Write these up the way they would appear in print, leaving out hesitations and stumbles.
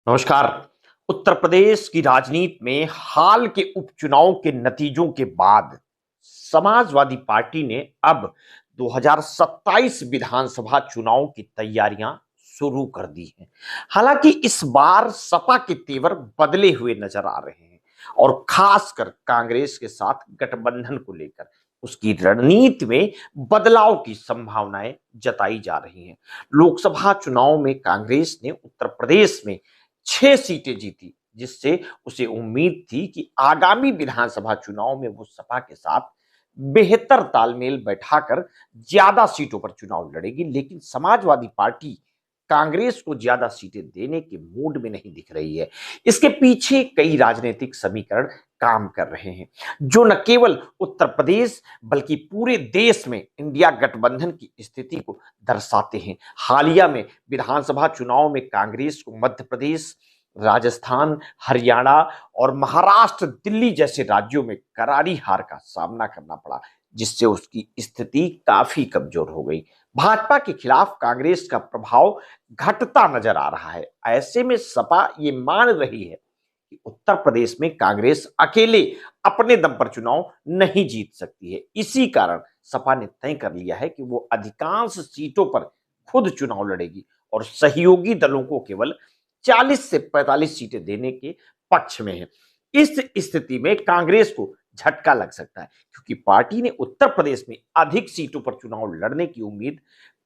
नमस्कार। उत्तर प्रदेश की राजनीति में हाल के उपचुनाव के नतीजों के बाद समाजवादी पार्टी ने अब 2027 विधानसभा चुनाव की तैयारियां शुरू कर दी हैं। हालांकि इस बार सपा के तेवर बदले हुए नजर आ रहे हैं और खासकर कांग्रेस के साथ गठबंधन को लेकर उसकी रणनीति में बदलाव की संभावनाएं जताई जा रही हैं। लोकसभा चुनाव में कांग्रेस ने उत्तर प्रदेश में 6 सीटें जीती, जिससे उसे उम्मीद थी कि आगामी विधानसभा चुनाव में वो सपा के साथ बेहतर तालमेल बैठाकर ज्यादा सीटों पर चुनाव लड़ेगी। लेकिन समाजवादी पार्टी कांग्रेस को ज्यादा सीटें देने के मूड में नहीं दिख रही है। इसके पीछे कई राजनीतिक समीकरण काम कर रहे हैं, जो न केवल उत्तर प्रदेश बल्कि पूरे देश में इंडिया गठबंधन की स्थिति को दर्शाते हैं। हालिया में विधानसभा चुनाव में कांग्रेस को मध्य प्रदेश, राजस्थान, हरियाणा और महाराष्ट्र, दिल्ली जैसे राज्यों में करारी हार का सामना करना पड़ा, जिससे उसकी स्थिति काफी कमजोर हो गई। भाजपा के खिलाफ कांग्रेस का प्रभाव घटता नजर आ रहा है। ऐसे में सपा ये मान रही है कि उत्तर प्रदेश में कांग्रेस अकेले अपने दम पर चुनाव नहीं जीत सकती है। इसी कारण सपा ने तय कर लिया है कि वो अधिकांश सीटों पर खुद चुनाव लड़ेगी और सहयोगी दलों को केवल 40 से 45 सीटें देने के पक्ष में है। इस स्थिति में कांग्रेस को झटका लग सकता है, क्योंकि पार्टी ने उत्तर प्रदेश में अधिक सीटों पर चुनाव लड़ने की उम्मीद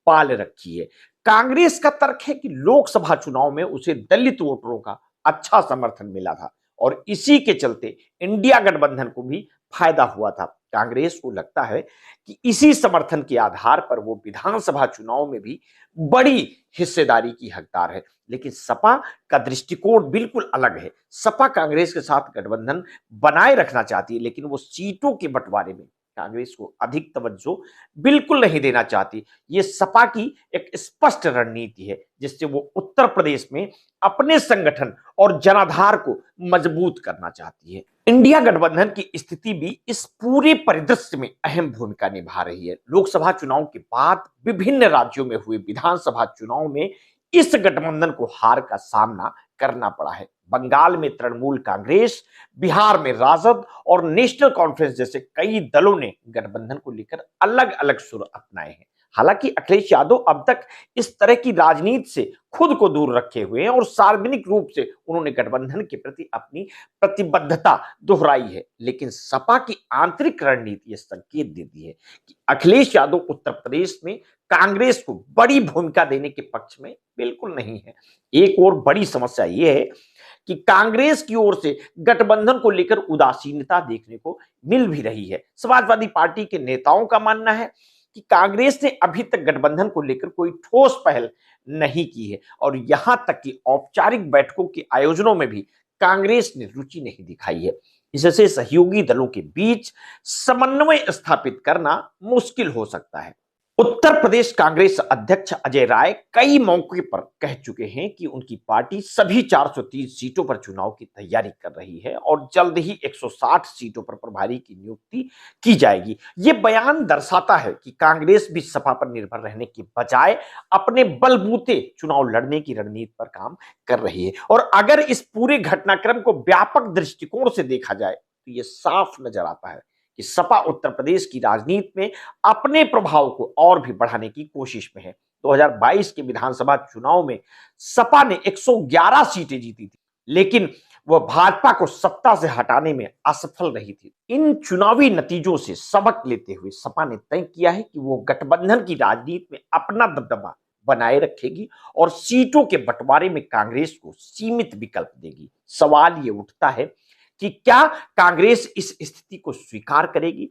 पाल रखी है। कांग्रेस का तर्क है कि लोकसभा चुनाव में उसे दलित वोटरों का अच्छा समर्थन मिला था और इसी के चलते इंडिया गठबंधन को भी फायदा हुआ था। कांग्रेस को लगता है कि इसी समर्थन के आधार पर वो विधानसभा चुनाव में भी बड़ी हिस्सेदारी की हकदार है। लेकिन सपा का दृष्टिकोण बिल्कुल अलग है। सपा कांग्रेस के साथ गठबंधन बनाए रखना चाहती है, लेकिन वो सीटों के बंटवारे में कांग्रेस को अधिक तवज्जो बिल्कुल नहीं देना चाहती। ये सपा की एक स्पष्ट रणनीति है, जिससे वो उत्तर प्रदेश में अपने संगठन और जनाधार को मजबूत करना चाहती है। इंडिया गठबंधन की स्थिति भी इस पूरे परिदृश्य में अहम भूमिका निभा रही है। लोकसभा चुनाव के बाद विभिन्न राज्यों में हुए विधानसभा चुनाव में इस गठबंधन को हार का सामना करना पड़ा है। बंगाल में तृणमूल कांग्रेस, बिहार में राजद और नेशनल कॉन्फ्रेंस जैसे कई दलों ने गठबंधन को लेकर अलग अलग सुर अपनाए हैं। हालांकि अखिलेश यादव अब तक इस तरह की राजनीति से खुद को दूर रखे हुए हैं और सार्वजनिक रूप से उन्होंने गठबंधन के प्रति अपनी प्रतिबद्धता दोहराई है। लेकिन सपा की आंतरिक रणनीति यह संकेत देती है कि अखिलेश यादव उत्तर प्रदेश में कांग्रेस को बड़ी भूमिका देने के पक्ष में बिल्कुल नहीं है। एक और बड़ी समस्या यह है कि कांग्रेस की ओर से गठबंधन को लेकर उदासीनता देखने को मिल भी रही है। समाजवादी पार्टी के नेताओं का मानना है कि कांग्रेस ने अभी तक गठबंधन को लेकर कोई ठोस पहल नहीं की है और यहां तक कि औपचारिक बैठकों के आयोजनों में भी कांग्रेस ने रुचि नहीं दिखाई है। इससे सहयोगी दलों के बीच समन्वय स्थापित करना मुश्किल हो सकता है। उत्तर प्रदेश कांग्रेस अध्यक्ष अजय राय कई मौके पर कह चुके हैं कि उनकी पार्टी सभी 430 सीटों पर चुनाव की तैयारी कर रही है और जल्द ही 160 सीटों पर प्रभारी की नियुक्ति की जाएगी। ये बयान दर्शाता है कि कांग्रेस भी सपा पर निर्भर रहने की बजाय अपने बलबूते चुनाव लड़ने की रणनीति पर काम कर रही है। और अगर इस पूरे घटनाक्रम को व्यापक दृष्टिकोण से देखा जाए तो ये साफ नजर आता है कि सपा उत्तर प्रदेश की राजनीति में अपने प्रभाव को और भी बढ़ाने की कोशिश में है। 2022 के विधानसभा चुनाव में सपा ने 111 सीटें जीती थी, लेकिन वह भाजपा को सत्ता से हटाने में असफल रही थी। इन चुनावी नतीजों से सबक लेते हुए सपा ने तय किया है कि वो गठबंधन की राजनीति में अपना दबदबा बनाए रखेगी और सीटों के बंटवारे में कांग्रेस को सीमित विकल्प देगी। सवाल ये उठता है कि क्या कांग्रेस इस स्थिति को स्वीकार करेगी?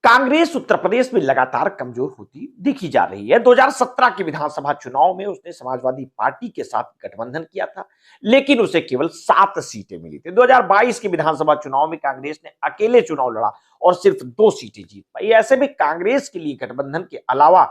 कांग्रेस उत्तर प्रदेश में लगातार कमजोर होती दिखी जा रही है। 2017 के विधानसभा चुनाव में उसने समाजवादी पार्टी के साथ गठबंधन किया था, लेकिन उसे केवल 7 सीटें मिली थी। 2022 के विधानसभा चुनाव में कांग्रेस ने अकेले चुनाव लड़ा और सिर्फ 2 सीटें जीत पाई। ऐसे में कांग्रेस के लिए गठबंधन के अलावा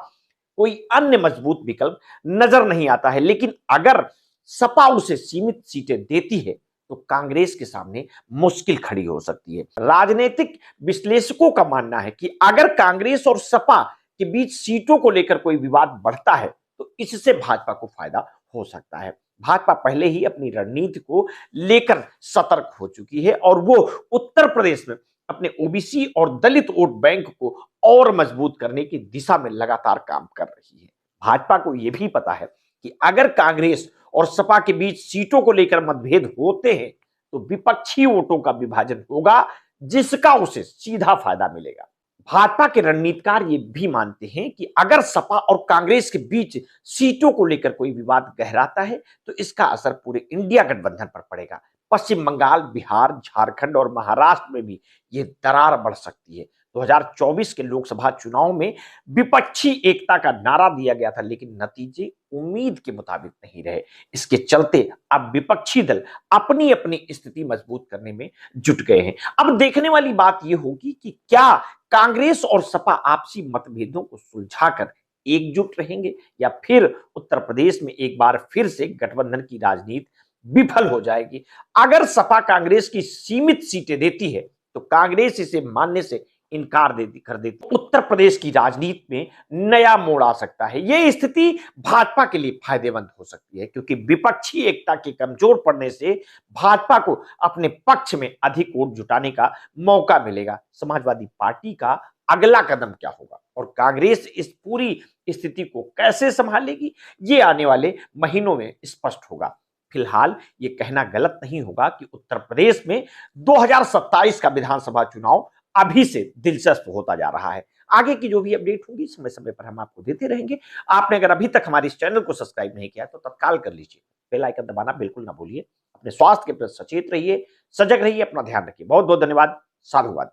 कोई अन्य मजबूत विकल्प नजर नहीं आता है। लेकिन अगर सपा उसे सीमित सीटें देती है तो कांग्रेस के सामने मुश्किल खड़ी हो सकती है। राजनीतिक विश्लेषकों का मानना है कि अगर कांग्रेस और सपा के बीच सीटों को लेकर कोई विवाद बढ़ता है तो इससे भाजपा को फायदा हो सकता है। भाजपा पहले ही अपनी रणनीति को लेकर सतर्क हो चुकी है और वो उत्तर प्रदेश में अपने ओबीसी और दलित वोट बैंक को और मजबूत करने की दिशा में लगातार काम कर रही है। भाजपा को यह भी पता है कि अगर कांग्रेस और सपा के बीच सीटों को लेकर मतभेद होते हैं तो विपक्षी वोटों का विभाजन होगा, जिसका उसे सीधा फायदा मिलेगा। भाजपा के रणनीतिकार ये भी मानते हैं कि अगर सपा और कांग्रेस के बीच सीटों को लेकर कोई विवाद गहराता है तो इसका असर पूरे इंडिया गठबंधन पर पड़ेगा। पश्चिम बंगाल, बिहार, झारखंड और महाराष्ट्र में भी ये दरार बढ़ सकती है। 2024 के लोकसभा चुनाव में विपक्षी एकता का नारा दिया गया था, लेकिन नतीजे उम्मीद के मुताबिक नहीं रहे। इसके चलते अब विपक्षी दल अपनी अपनी स्थिति मजबूत करने में जुट गए हैं। अब देखने वाली बात यह होगी कि क्या कांग्रेस और सपा आपसी मतभेदों को सुलझाकर एकजुट रहेंगे या फिर उत्तर प्रदेश में एक बार फिर से गठबंधन की राजनीति विफल हो जाएगी। अगर सपा कांग्रेस की सीमित सीटें देती है तो कांग्रेस इसे मानने से इनकार कर देती। उत्तर प्रदेश की राजनीति में नया मोड़ आ सकता है। यह स्थिति भाजपा के लिए फायदेमंद हो सकती है क्योंकि विपक्षी एकता के कमजोर पड़ने से भाजपा को अपने पक्ष में अधिक वोट जुटाने का मौका मिलेगा। समाजवादी पार्टी का अगला कदम क्या होगा और कांग्रेस इस पूरी स्थिति को कैसे संभालेगी, ये आने वाले महीनों में स्पष्ट होगा। फिलहाल ये कहना गलत नहीं होगा कि उत्तर प्रदेश में 2027 का विधानसभा चुनाव अभी से दिलचस्प होता जा रहा है। आगे की जो भी अपडेट होगी समय समय पर हम आपको देते रहेंगे। आपने अगर अभी तक हमारे इस चैनल को सब्सक्राइब नहीं किया तो तत्काल कर लीजिए। बेल आइकन दबाना बिल्कुल ना भूलिए। अपने स्वास्थ्य के प्रति सचेत रहिए, सजग रहिए, अपना ध्यान रखिए। बहुत बहुत धन्यवाद। साधुवाद।